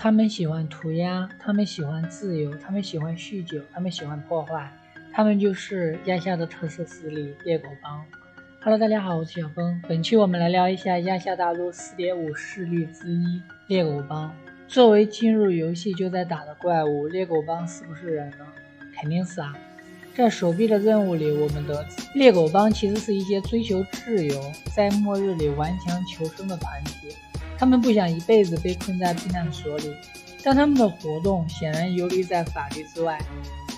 他们喜欢涂鸦，他们喜欢自由，他们喜欢酗酒，他们喜欢破坏，他们就是亚夏的特色势力猎狗帮。Hello， 大家好，我是小峰。本期我们来聊一下亚夏大陆 4.5 势力之一猎狗帮。作为进入游戏就在打的怪物，猎狗帮是不是人呢？肯定是啊。在手臂的任务里，我们得知猎狗帮其实是一些追求自由，在末日里顽强求生的团体。他们不想一辈子被困在避难所里，但他们的活动显然游离在法律之外，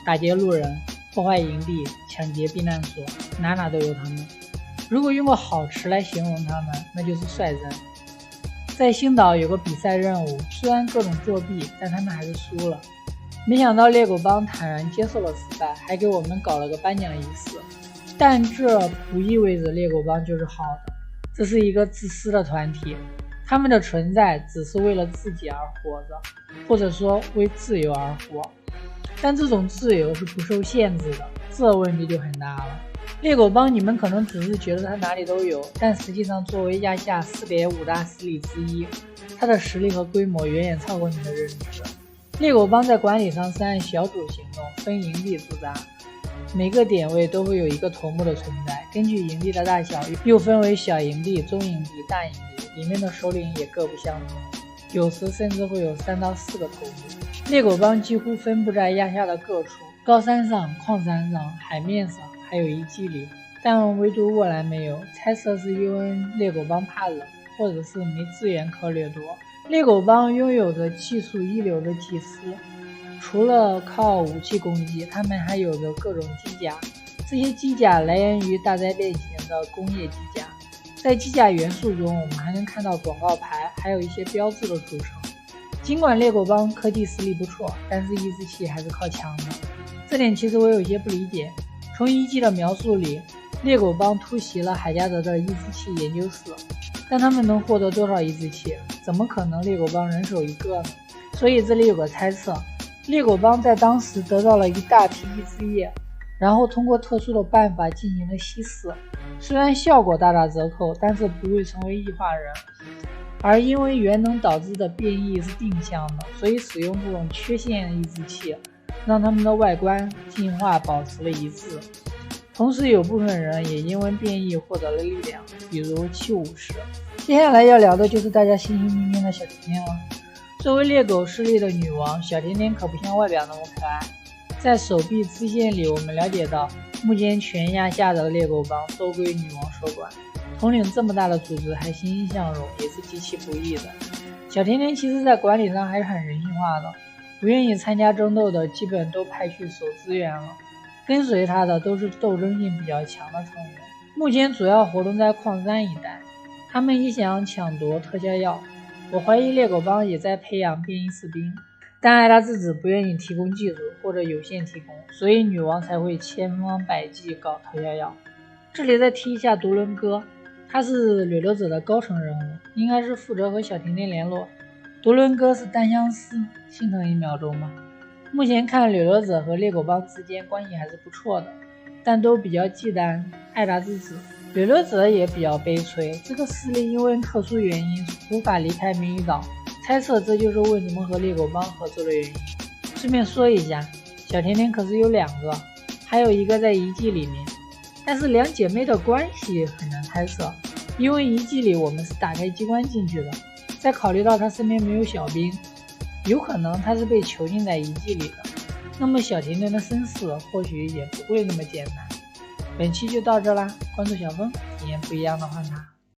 打劫路人，破坏营地，抢劫避难所，哪都有他们。如果用个好词来形容他们，那就是率真。在星岛有个比赛任务，虽然各种作弊，但他们还是输了。没想到猎狗帮坦然接受了失败，还给我们搞了个颁奖仪式。但这不意味着猎狗帮就是好的，这是一个自私的团体。他们的存在只是为了自己而活着，或者说为自由而活，但这种自由是不受限制的，这问题就很大了。猎狗帮你们可能只是觉得他哪里都有，但实际上作为亚夏 4.5 大势力之一，他的实力和规模远远超过你的认知。猎狗帮在管理上是按小组行动，分营地驻扎，每个点位都会有一个头目的存在，根据营地的大小又分为小营地、中营地、大营地，里面的首领也各不相同，有时甚至会有3到4个头目。猎狗帮几乎分布在亚夏的各处，高山上、矿山上、海面上，还有遗迹里，但唯独沃兰没有。猜测是因为猎狗帮怕冷，或者是没资源可掠夺。猎狗帮拥有着技术一流的祭司，除了靠武器攻击，他们还有着各种机甲，这些机甲来源于大灾变形的工业机甲。在机甲元素中，我们还能看到广告牌，还有一些标志的组成。尽管猎狗帮科技实力不错，但是抑制器还是靠抢的，这点其实我有些不理解。从1季的描述里，猎狗帮突袭了海加德的抑制器研究室，但他们能获得多少抑制器？怎么可能猎狗帮人手一个呢？所以这里有个猜测，猎狗帮在当时得到了一大批抑制液，然后通过特殊的办法进行了稀释，虽然效果大打折扣，但是不会成为异化人。而因为原能导致的变异是定向的，所以使用这种缺陷抑制器，让他们的外观进化保持了一致。同时有部分人也因为变异获得了力量，比如七武士。接下来要聊的就是大家心心念念的小甜甜了。作为猎狗势力的女王，小甜甜可不像外表那么可爱。在手臂支线里，我们了解到目前全亚夏的猎狗帮都归女王所管，统领这么大的组织还欣欣向荣，也是极其不易的。小甜甜其实在管理上还是很人性化的，不愿意参加争斗的基本都派去守资源了，跟随他的都是斗争性比较强的成员。目前主要活动在矿山一带，他们一想抢夺特效药，我怀疑猎狗帮也在培养变异士兵，但艾达之子不愿意提供技术或者有限提供，所以女王才会千方百计搞特效药。这里再提一下独轮哥，他是掠夺者的高层人物，应该是负责和小甜甜联络。独轮哥是单相思，心疼1秒钟吧。目前看掠夺者和猎狗帮之间关系还是不错的，但都比较忌惮艾达之子。掠夺者也比较悲催，这个势力因为特殊原因无法离开谜语岛，猜测这就是为什么和猎狗帮合作的原因。顺便说一下，小甜甜可是有2个，还有一个在遗迹里面，但是2姐妹的关系很难猜测，因为遗迹里我们是打开机关进去的，再考虑到她身边没有小兵，有可能她是被囚禁在遗迹里的，那么小甜甜的身世或许也不会那么简单。本期就到这啦，关注小峰，体验不一样的幻塔。